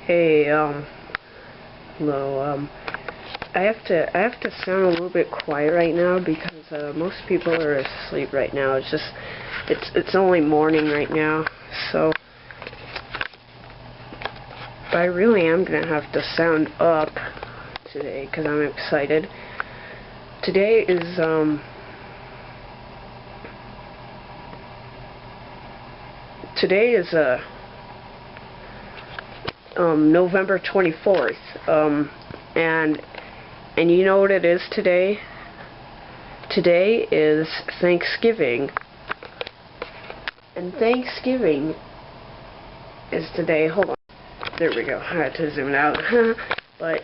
Hey, hello, I have to sound a little bit quiet right now because, most people are asleep right now. It's only morning right now, so, but I really am gonna have to sound up today because I'm excited. Today is, November 24th, and you know what it is today? Today is Thanksgiving, and Thanksgiving is today. Hold on, there we go. I had to zoom out. But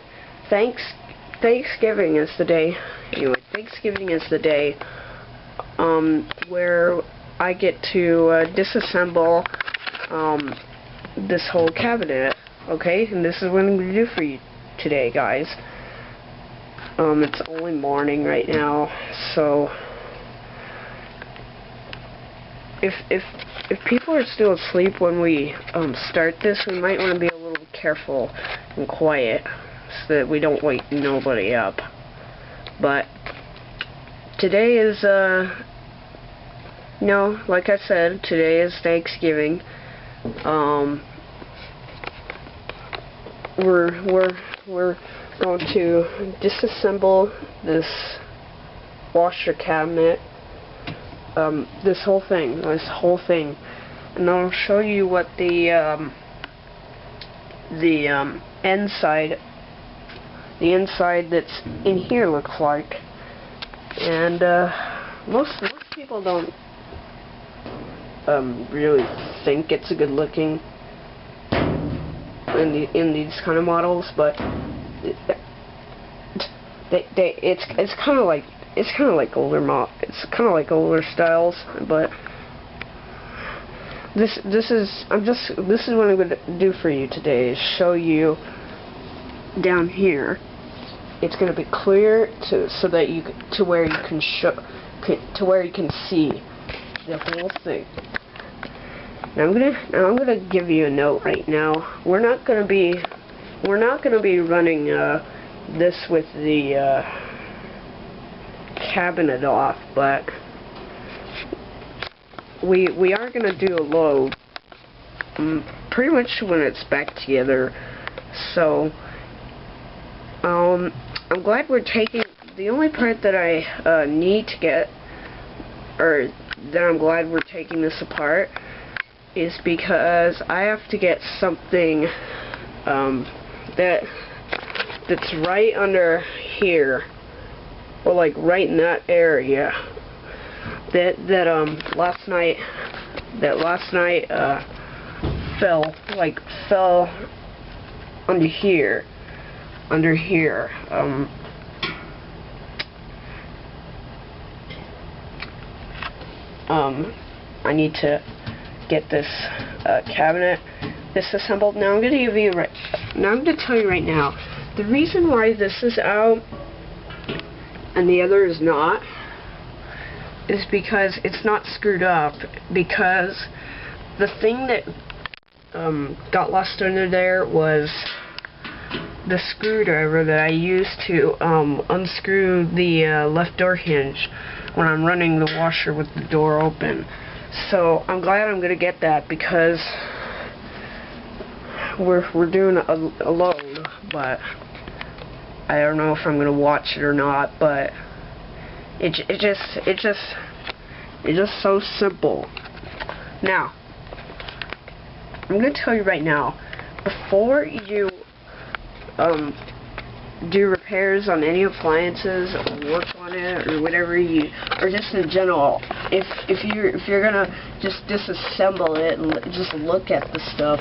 Thanksgiving is the day. Anyway, Thanksgiving is the day where I get to disassemble this whole cabinet. Okay, and this is what I'm going to do for you today, guys. It's only morning right now, so if people are still asleep when we start this, we might want to be a little careful and quiet so that we don't wake nobody up. But today is like I said, today is Thanksgiving. We're going to disassemble this washer cabinet, this whole thing, and I'll show you what the inside that's in here looks like. And most people don't really think it's a good looking in these kind of models, but it's kind of like older styles. But this is what I'm going to do for you today, is show you down here. It's going to be clear so that to where you can see the whole thing. Now I'm gonna give you a note right now. We're not gonna be running this with the cabinet off, but we are gonna do a load pretty much when it's back together. So I'm glad we're taking the only part that I need to get, or that I'm glad we're taking this apart, is because I have to get something that's right under here, or like right in that area, that last night fell under here. I need to get this cabinet disassembled. Now I'm going to tell you right now, the reason why this is out and the other is not is because it's not screwed up, because the thing that got lost under there was the screwdriver that I used to unscrew the left door hinge when I'm running the washer with the door open. So I'm glad I'm gonna get that, because we're doing a load, but I don't know if I'm gonna watch it or not. But it's just so simple. Now I'm gonna tell you right now, before you do repairs on any appliances or work on it or whatever, or just in general, if you're gonna just disassemble it and just look at the stuff,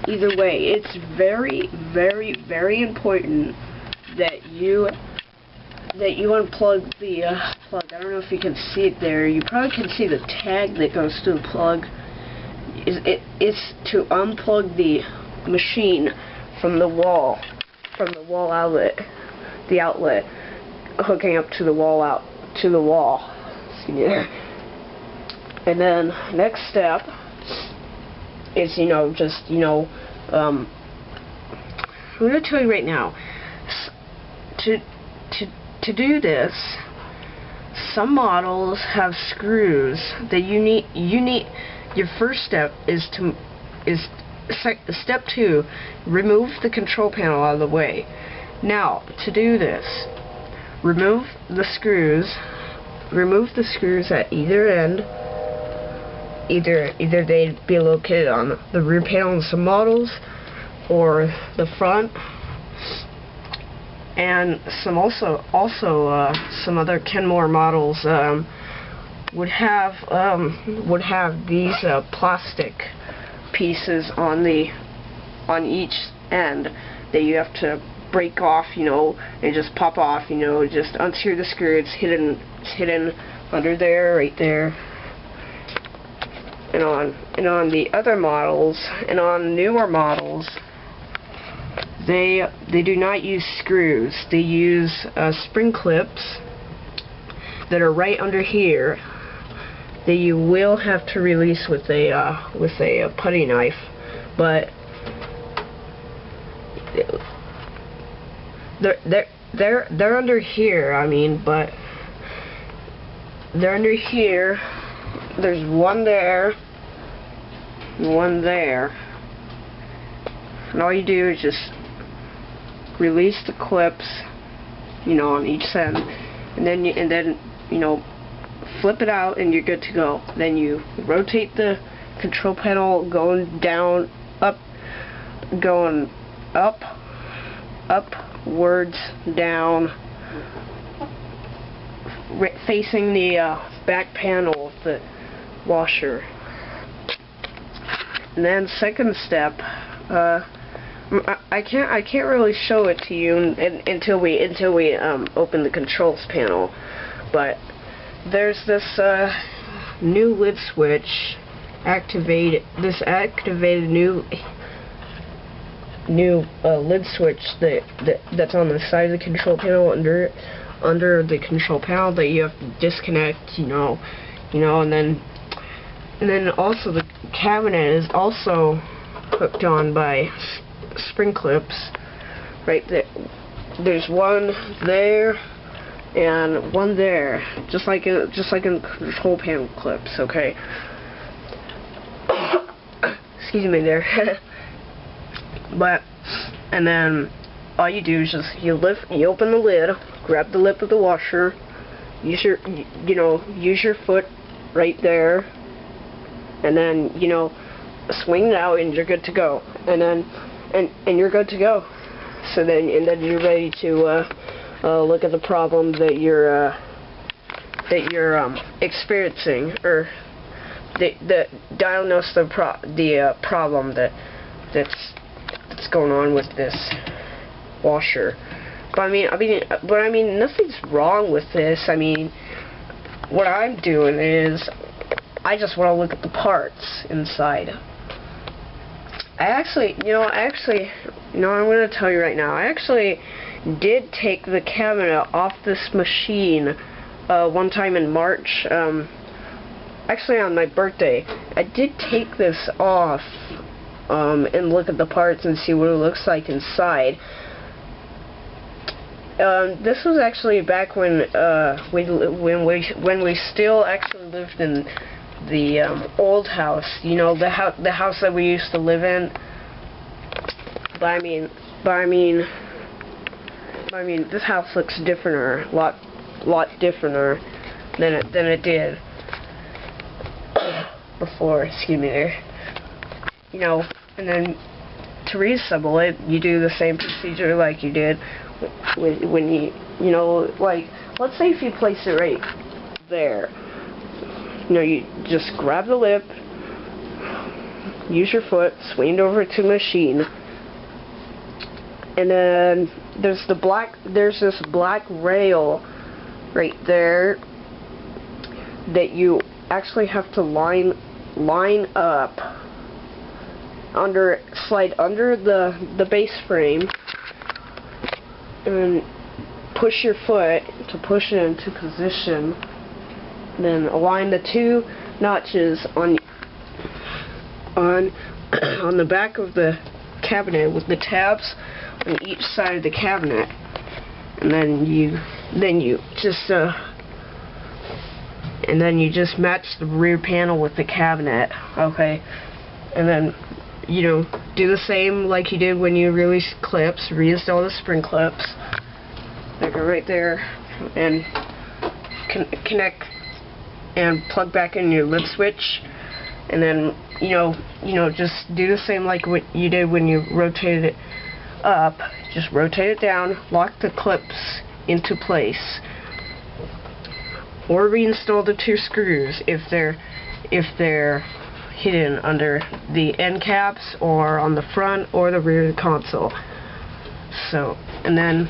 either way, it's very, very, very important that you unplug the plug. I don't know if you can see it there. You probably can see the tag that goes to the plug. It's to unplug the machine from the wall outlet, the outlet hooking up to the wall See there. And then next step is, you know, just, you know, I'm gonna tell you right now, to do this, some models have screws that you need. Your first step is step 2, remove the control panel out of the way. Now, to do this, remove the screws at either end. Either they'd be located on the rear panel in some models, or the front. And some some other Kenmore models would have these plastic pieces on each end that you have to break off, you know, and just pop off, you know, just unscrew the screw. It's hidden under there, right there. And on the other models, and on newer models, they do not use screws. They use spring clips that are right under here that you will have to release with a putty knife, but they're under here. I mean, but they're under here. There's one there, one there, and all you do is just release the clips, you know, on each end, and then you know, flip it out, and you're good to go. Then you rotate the control panel, going down, going up, upwards, down, facing the back panel of the washer. And then second step, I can't really show it to you until we open the controls panel, but there's this new lid switch activated new lid switch that's on the side of the control panel under the control panel that you have to disconnect, you know, and then also the cabinet is also hooked on by spring clips right there. There's one there and one there, just like in control panel clips. Okay. Excuse me there. But and then all you do is just you open the lid, grab the lip of the washer, use your foot right there, and then swing it out, and you're good to go. And you're good to go. So then you're ready to look at the problem that you're experiencing, or diagnose the problem that's going on with this washer. But I mean, nothing's wrong with this. I mean, what I'm doing is I just want to look at the parts inside. I'm going to tell you right now, I actually did take the cabinet off this machine one time in March, actually on my birthday. I did take this off and look at the parts and see what it looks like inside. This was actually back when we still actually lived in the old house, the house that we used to live in. But I mean, this house looks different, a lot different than it did before. Excuse me there. And then to reassemble it, you do the same procedure like you did when like, let's say if you place it right there. You just grab the lip, use your foot, swing it over to the machine, and then there's this black rail right there that you actually have to line up slide under the base frame, and push your foot to push it into position. Then align the two notches on on the back of the cabinet with the tabs on each side of the cabinet, and then you just match the rear panel with the cabinet, okay? And then, you know, do the same like you did when you released clips. Reinstall the spring clips. They go right there, and connect and plug back in your lid switch. And then, you know, just do the same like what you did when you rotated it up. Just rotate it down, lock the clips into place, or reinstall the 2 screws if they're hidden under the end caps or on the front or the rear of the console. So, and then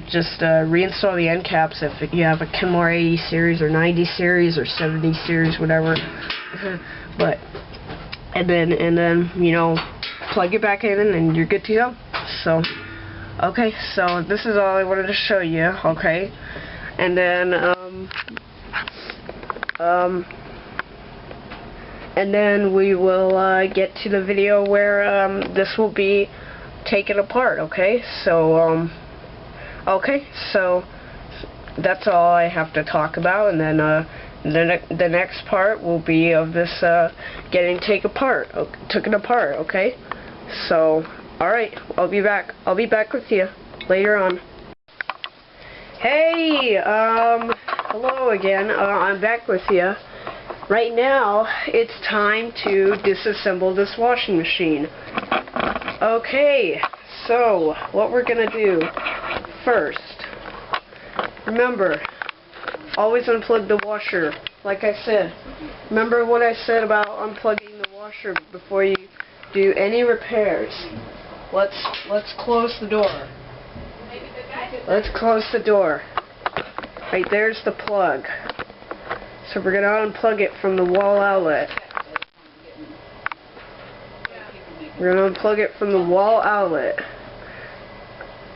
just reinstall the end caps if you have a Kenmore 80 series or 90 series or 70 series, whatever. But and then you know, plug it back in and you're good to go. So, okay, so this is all I wanted to show you, okay? And then we will get to the video where this will be taken apart, okay? So okay, so that's all I have to talk about, and then the next part will be of this getting taken apart, okay? So, alright, I'll be back with you later on. Hey, hello again, I'm back with you. Right now, it's time to disassemble this washing machine. Okay, so, what we're gonna do first, remember, always unplug the washer, like I said. Remember what I said about unplugging the washer before you do any repairs. Let's close the door. Let's close the door. Right, there's the plug. So we're going to unplug it from the wall outlet. We're going to unplug it from the wall outlet.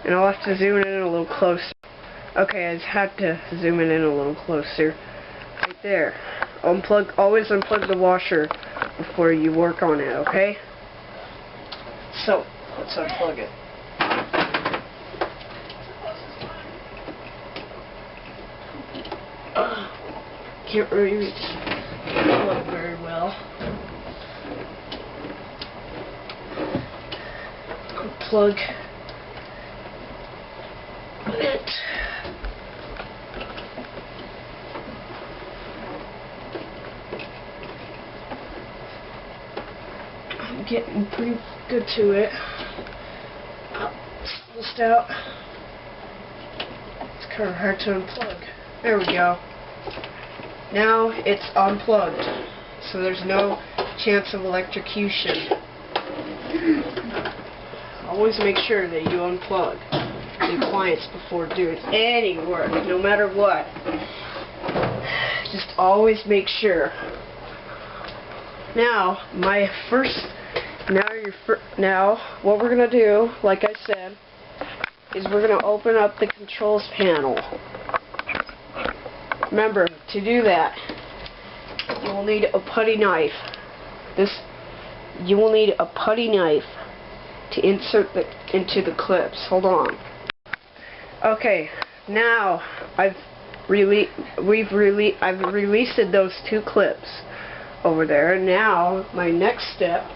And I'll have to zoom it in a little closer. Okay, I just had to zoom it in a little closer. Right there. Always unplug the washer before you work on it, okay? So, let's unplug it. Can't really plug very well. Unplug it. I'm getting pretty good to it. Almost out. It's kind of hard to unplug. There we go. Now it's unplugged, so there's no chance of electrocution. Always make sure that you unplug the appliance before doing any work, no matter what. Just always make sure. Now, now what we're gonna do, like I said, is we're gonna open up the controls panel. Remember, to do that, you will need a putty knife. You will need a putty knife to insert into the clips. Hold on. Okay, now I've released those 2 clips over there. Now my next step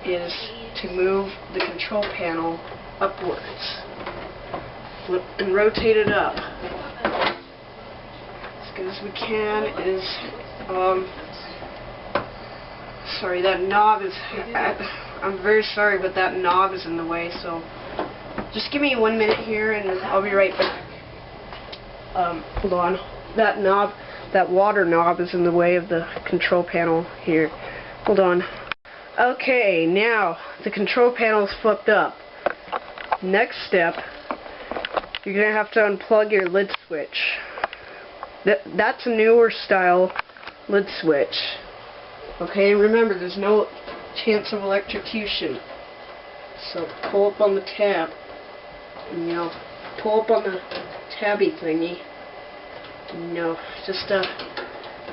is to move the control panel upwards. Flip and rotate it up as good as we can. Sorry, that knob is, I'm very sorry, but that knob is in the way, so just give me 1 minute here and I'll be right back. Hold on. That water knob is in the way of the control panel here. Hold on. Okay, now the control panel is flipped up. Next step, you're going to have to unplug your lid switch. That's a newer style lid switch. Okay, remember, there's no chance of electrocution. So pull up on the tab, and, pull up on the tabby thingy, and, just and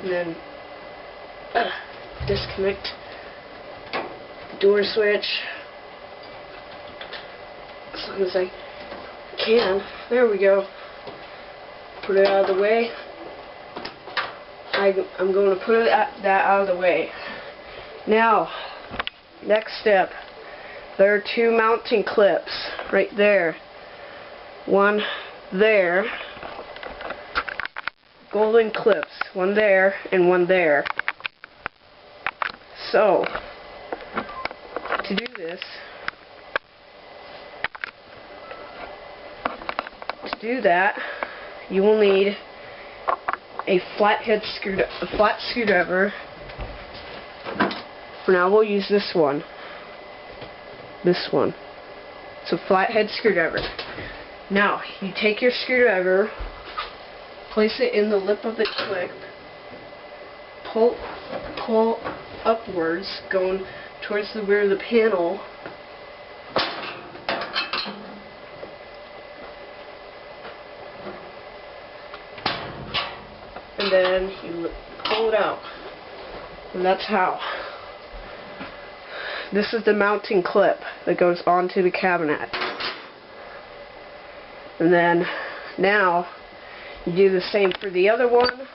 then disconnect door switch as long as I can. There we go. Put it out of the way. I'm going to put that out of the way. Now, next step. There are two mounting clips right there. One there. Golden clips. One there and one there. So, to do this, you will need a flat screwdriver. For now, we'll use this one. This one. It's a flathead screwdriver. Now, you take your screwdriver, place it in the lip of the clip, pull upwards, going towards the rear of the panel. And then you pull it out. And that's how. This is the mounting clip that goes onto the cabinet. And then, now, you do the same for the other one.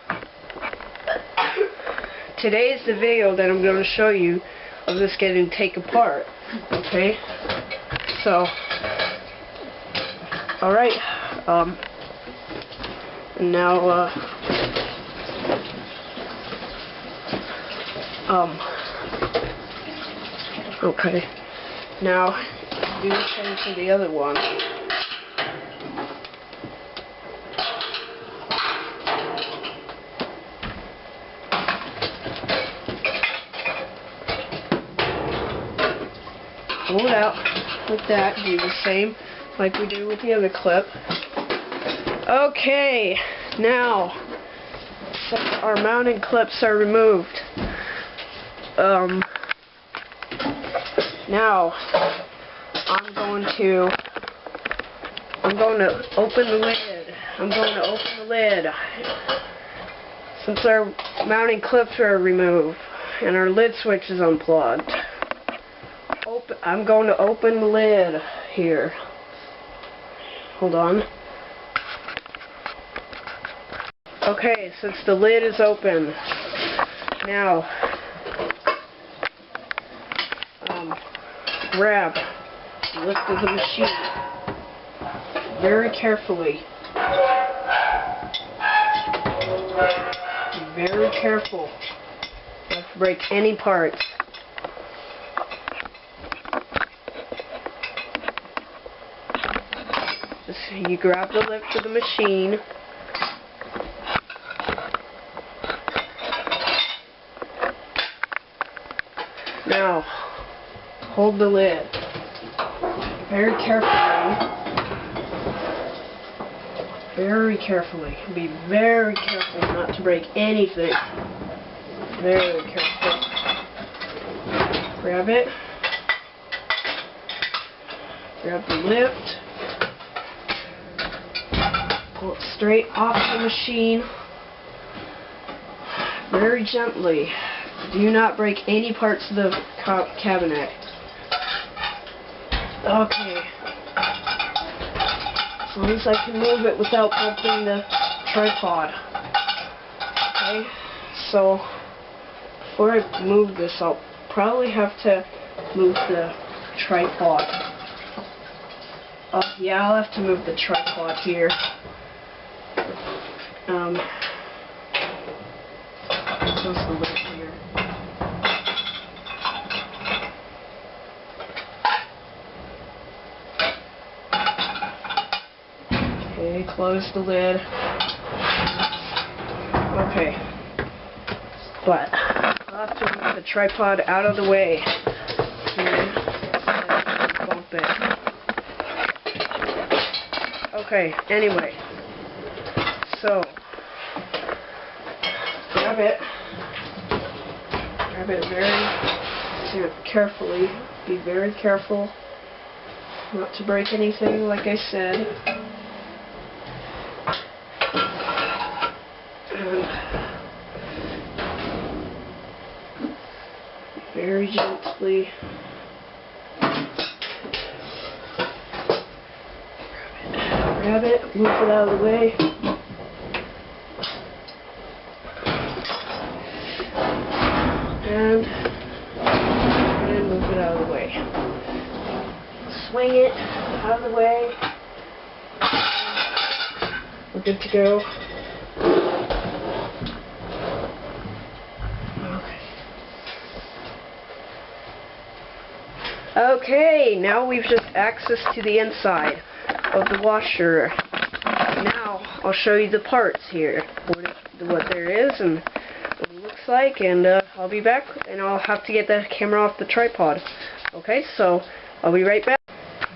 Today is the video that I'm going to show you of this getting taken apart. Okay? So, alright. And now, okay. Now, do the same for the other one. Pull it out like that. Do the same like we do with the other clip. Okay, now our mounting clips are removed. Now I'm going to open the lid. Since our mounting clips are removed and our lid switch is unplugged. I'm going to open the lid here. Hold on. Okay, since the lid is open, now grab the lift of the machine very carefully. Be very careful not to break any parts. You grab the lift of the machine. Now, hold the lid very carefully. Very carefully. Be very careful not to break anything. Very careful. Grab it. Grab the lift. Pull it straight off the machine. Very gently. Do not break any parts of the cabinet. Okay. As long as I can move it without bumping the tripod. Okay. So, before I move this, I'll probably have to move the tripod. Yeah, I'll have to move the tripod here. Close the lid here. Okay, close the lid. Okay. But I'll have to move the tripod out of the way. Here. Bump it. Okay, anyway. So, grab it very carefully. Be very careful not to break anything, like I said. And very gently grab it, move it out of the way. And move it out of the way. Swing it out of the way. We're good to go. Okay, now we've just access to the inside of the washer. Now I'll show you the parts here, what there is and what it looks like, and I'll be back, and I'll have to get the camera off the tripod. Okay, so I'll be right back.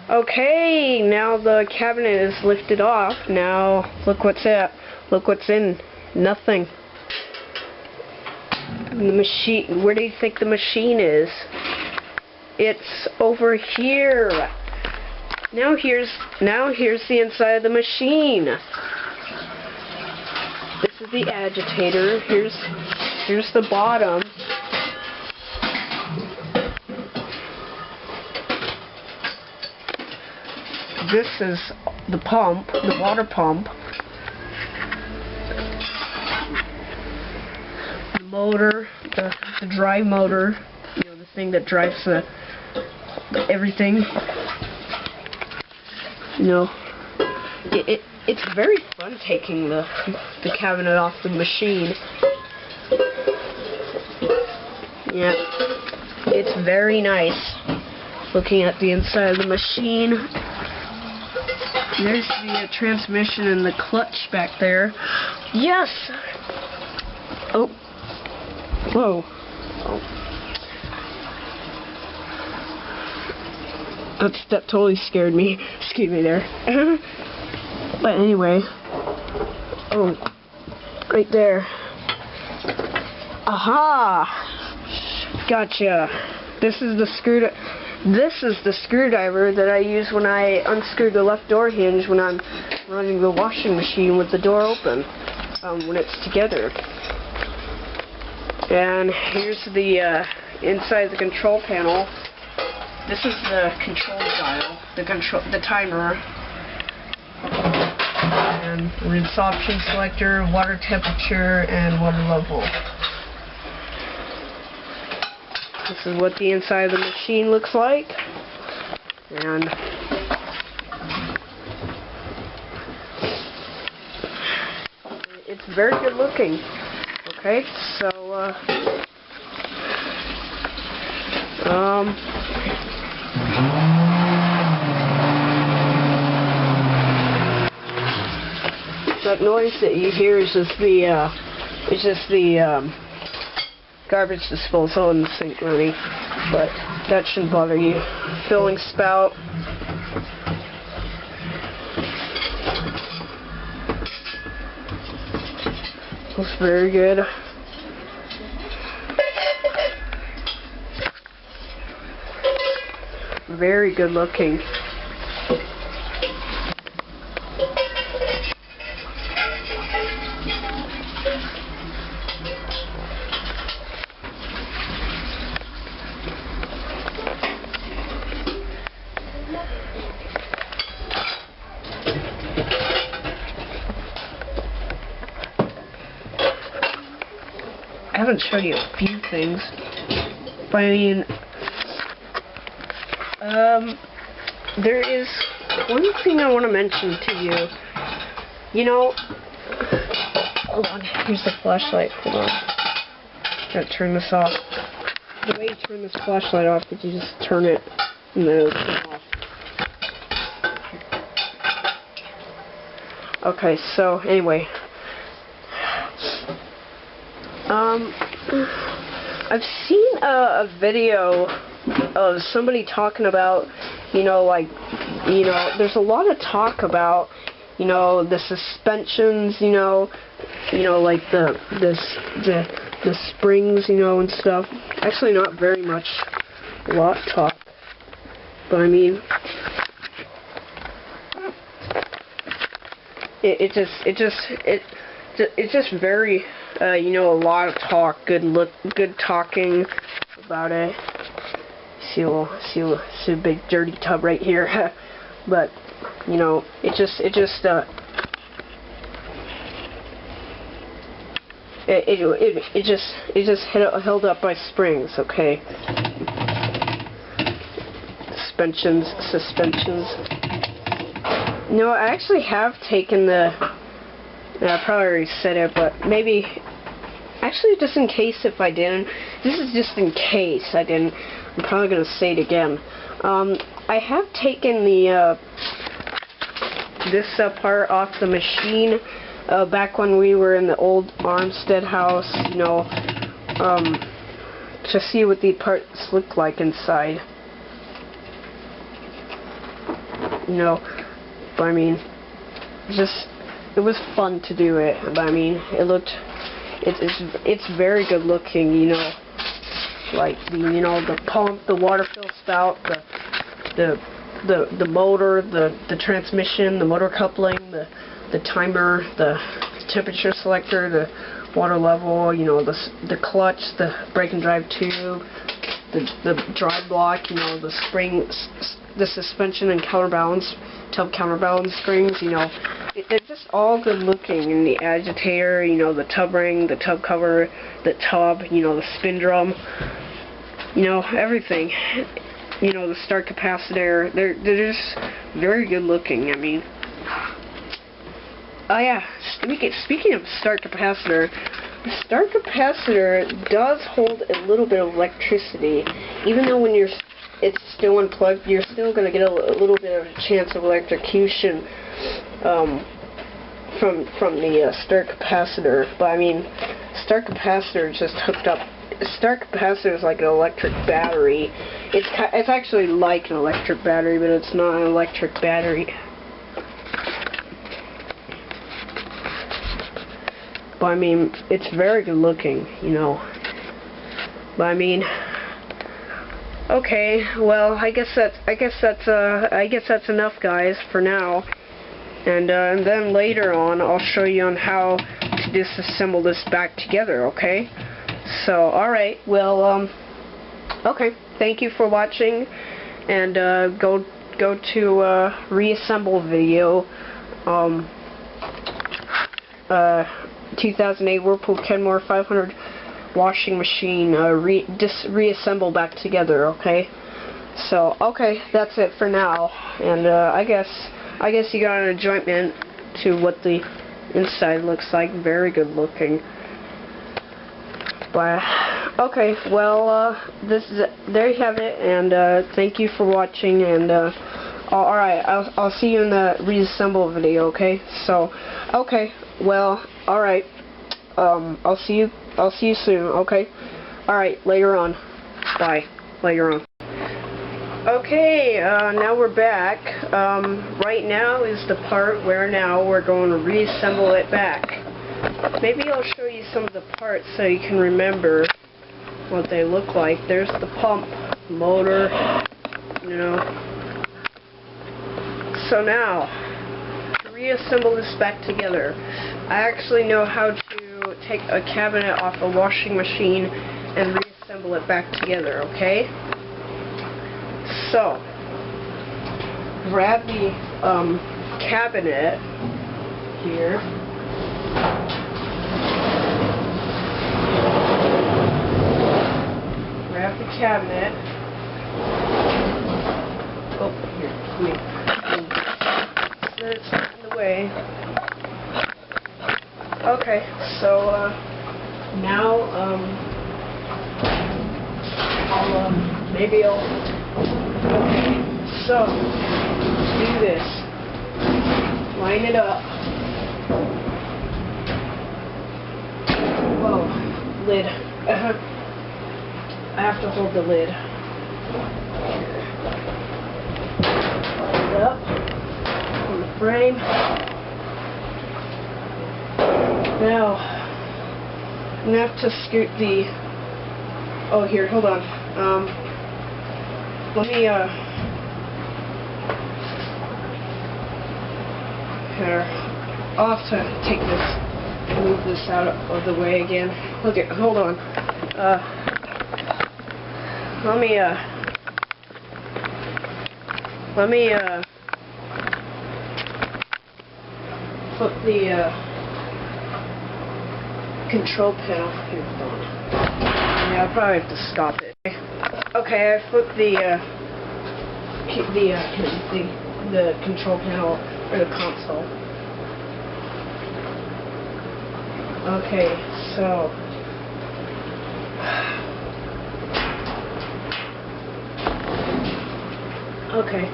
Okay, now the cabinet is lifted off. Now look what's in. Nothing. The machine. Where do you think the machine is? It's over here. Now here's the inside of the machine. This is the agitator. Here's the bottom. This is the pump, the water pump. The motor, the drive motor, you know, the thing that drives everything. You know, it's very fun taking the cabinet off the machine. Yeah, it's very nice looking at the inside of the machine. There's the transmission and the clutch back there. Yes! Oh. Whoa. Oh. That totally scared me. Excuse me there. But anyway. Oh. Right there. Aha! Gotcha. This is the screwdriver that I use when I unscrew the left door hinge when I'm running the washing machine with the door open, when it's together. And here's the inside the control panel. This is the control dial, the timer, and rinse option selector, water temperature, and water level. This is what the inside of the machine looks like, and it's very good looking. Okay, so that noise that you hear is just the garbage disposal in the sink running, but that shouldn't bother you. Filling spout. Looks very good. Very good looking. I haven't showed you a few things, but I mean, there is one thing I want to mention to you. You know, hold on, here's the flashlight. Hold on, gotta turn this off. The way you turn this flashlight off is you just turn it and then it'll turn off. Okay, so anyway. I've seen a video of somebody talking about, you know, like, you know, there's a lot of talk about, you know, the suspensions, you know, like the springs, you know, and stuff. Actually, not very much, a lot of talk, but I mean, it's just very, you know, a lot of talk, good talking about it. See a big dirty tub right here, but You know, it just held up by springs, okay? Suspensions. No, I actually have taken the. I probably already said it, but maybe. Actually, just in case if I didn't. This is just in case I didn't. I'm probably gonna say it again. I have taken the this part off the machine back when we were in the old Armstead house. You know, to see what the parts look like inside. You know, but I mean, it was fun to do it. But I mean, it's very good looking. You know, like the pump, the water fill spout, the motor, the transmission, the motor coupling, the timer, the temperature selector, the water level. You know, the clutch, the brake and drive tube, the drive block. You know, the springs. The suspension and counterbalance, tub counterbalance springs, you know, they're just all good looking. And the agitator, you know, the tub ring, the tub cover, the tub, you know, the spin drum, you know, everything. You know, the start capacitor, they're just very good looking. I mean, oh yeah, speaking of start capacitor, the start capacitor does hold a little bit of electricity, even though when it's still unplugged, you're still going to get a little bit of a chance of electrocution from the start capacitor. But I mean, start capacitor is just hooked up. Start capacitor is like an electric battery. It's actually like an electric battery, but it's not an electric battery. But I mean, it's very good looking, you know. But I mean, okay, well, I guess that's enough, guys, for now. And then later on, I'll show you on how to disassemble this back together. Okay? So, all right. Well, okay. Thank you for watching, and go to Reassemble video. 2008 Whirlpool Kenmore 500 washing machine. Reassemble back together. Okay. So, okay, that's it for now. And I guess you got an enjoyment to what the inside looks like. Very good looking. But okay, well, there you have it, and thank you for watching, and all right, I'll see you in the Reassemble video. Okay, so okay, well, all right, I'll see you soon. Okay, all right, later on. Bye. Later on. Okay, now we're back. Right now is the part where now we're going to reassemble it back. Maybe I'll show you some of the parts so you can remember what they look like. There's the pump, motor, you know. So now, to reassemble this back together, I actually know how to take a cabinet off a washing machine and reassemble it back together, okay? So, grab the cabinet here. Grab the cabinet. Oh, here, come here. Set it in the way. Okay, so now maybe I'll. Okay, so do this. Line it up. Whoa, lid. I have to hold the lid. Line it up on the frame. Now, I'm gonna have to scoot the. Oh, here, hold on. Let me here. I'll have to take this, move this out of the way again. Look at, hold on. Let me flip the control panel. Here, hold on. Yeah, I'll probably have to stop it. Okay, I flipped the control panel or the console. Okay, so okay,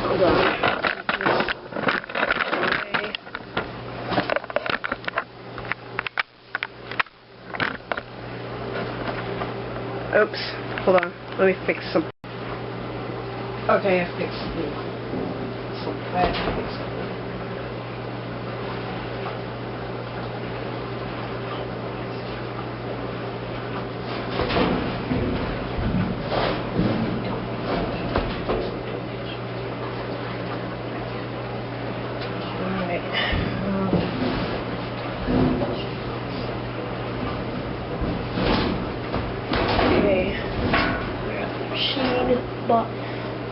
hold on. Oops, hold on. Let me fix something. Okay, I fixed something. I have to fix something.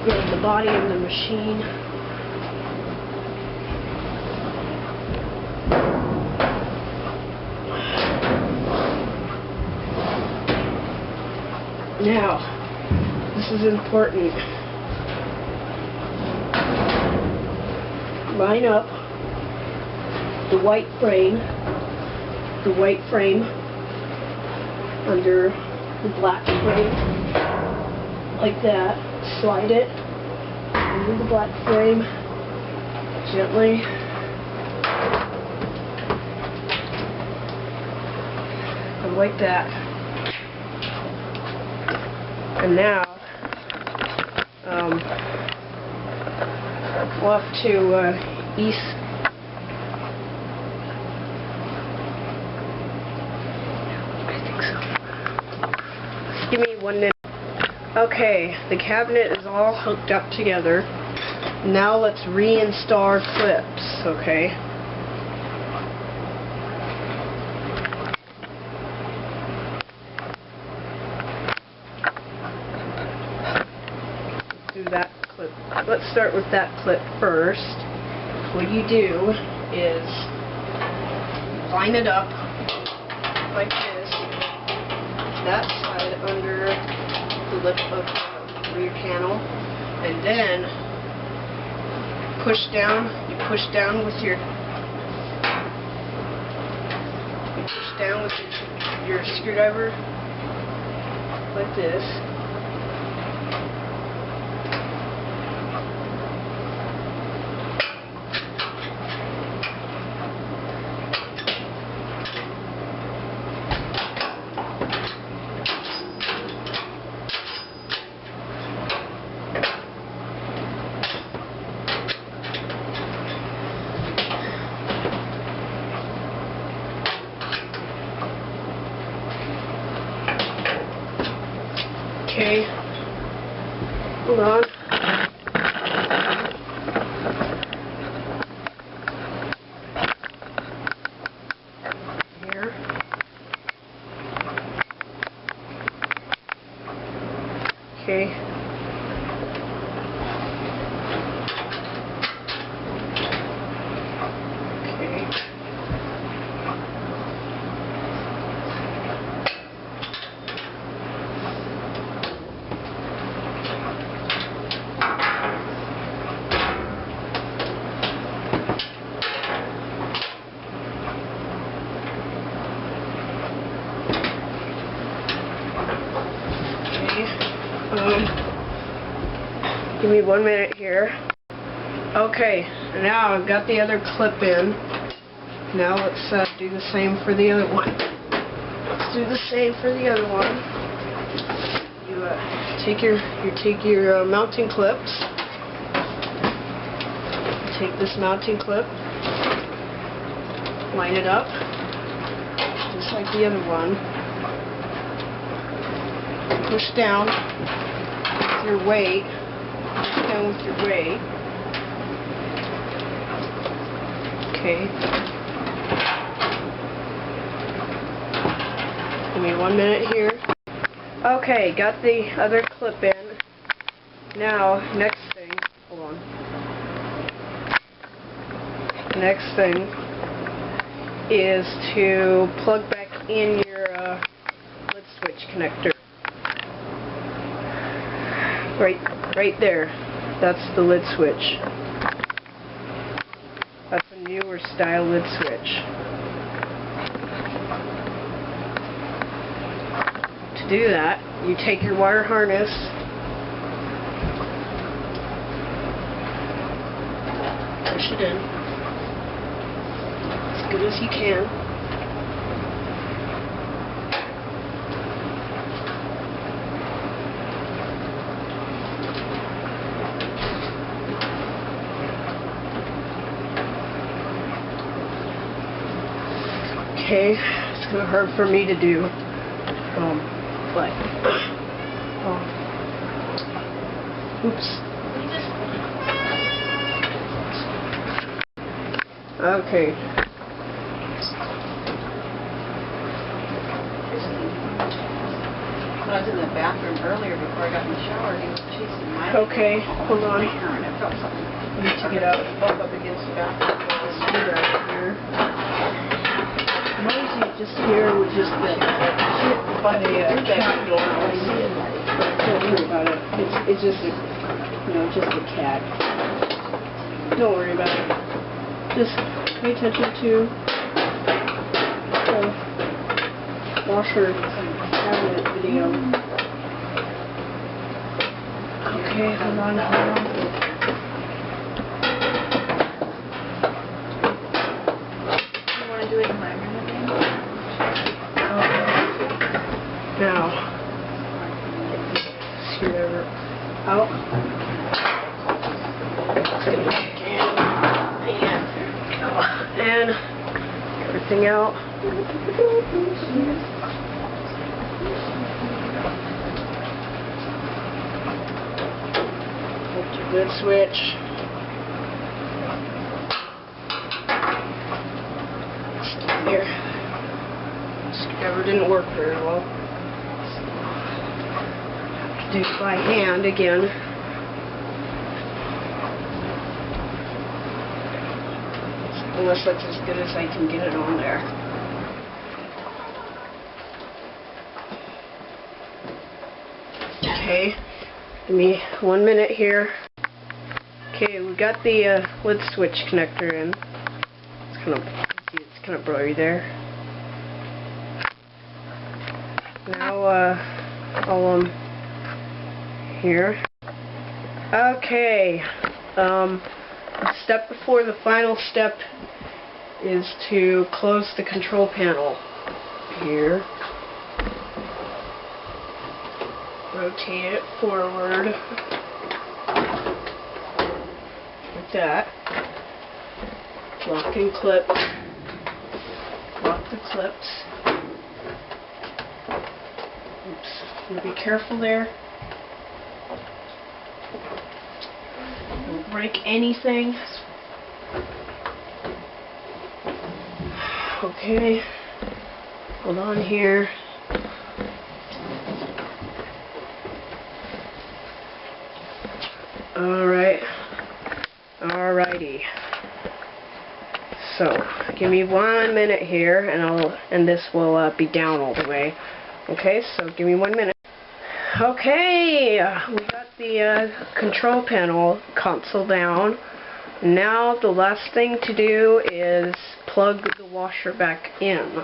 Grab the body of the machine. Now, this is important. Line up the white frame under the black frame. Like that. Slide it into the black frame gently. And like that. And now we'll have to I think so. Just give me 1 minute. Okay, the cabinet is all hooked up together. Now let's reinstall our clips, okay? Let's do that clip. Let's start with that clip first. What you do is line it up like this. That side under the lip of the rear panel, and then push down. You push down with your screwdriver like this. Okay, hold on. Here. Okay. Give me 1 minute here. Okay, now I've got the other clip in. Now let's do the same for the other one. Let's do the same for the other one. You take your mounting clips. Take this mounting clip. Line it up, just like the other one. Push down with your weight. Push down with your weight. Okay. Give me 1 minute here. Okay, got the other clip in. Now, next thing. Hold on. next thing is to plug back in your lid switch connector. Right there. That's the lid switch. That's a newer style lid switch. To do that, you take your wire harness, push it in as good as you can. Okay, it's kind of hard for me to do, but, oops. Okay. When I was in the bathroom earlier before I got in the shower, he was chasing my Okay, hold on. hair, and I felt something. I need to get up. Bump up against the bathroom. Let's do that here. Noisy just here with just the But cat door. Don't Don't worry about it. It's just a, just a cat. Don't worry about it. Just pay attention to the washer cabinet video. Okay, hold on. You want to do it in my room again? Now, screwdriver out. And everything out. Hold your lid switch. There. Screwdriver didn't work very well. Have to do it by hand again. Unless that's as good as I can get it on there. Okay, give me 1 minute here. Okay, we got the lid switch connector in. It's kind of blurry there. Now, I'll here. Okay, the step before the final step is to close the control panel here. Rotate it forward like that. Lock and clip. Lock the clips. Oops. Be careful there. Don't break anything. Okay. Hold on here. Alrighty. So, give me 1 minute here, and this will be down all the way. Okay, so give me 1 minute. Okay, we got the control panel console down. Now the last thing to do is plug the washer back in.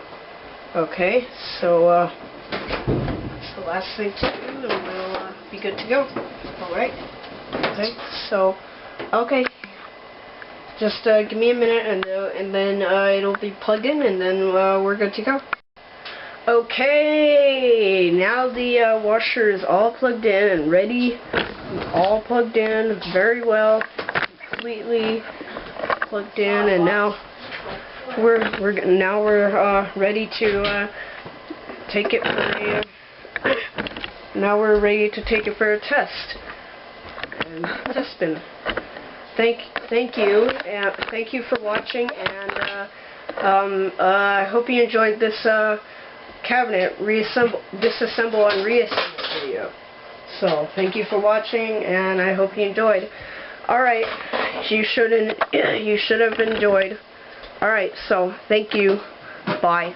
Okay, so that's the last thing to do, and we'll be good to go. Alright. Okay, so, okay. Just give me a minute, and then it'll be plugged in, and then we're good to go. Okay, now the washer is all plugged in and ready. All plugged in very well, completely plugged in, and now we're ready to take it for a for a test and test spin. Thank you, and thank you for watching, and I hope you enjoyed this cabinet disassemble and reassemble video. So thank you for watching, and I hope you enjoyed. Alright. you should have enjoyed. Alright, so thank you. Bye.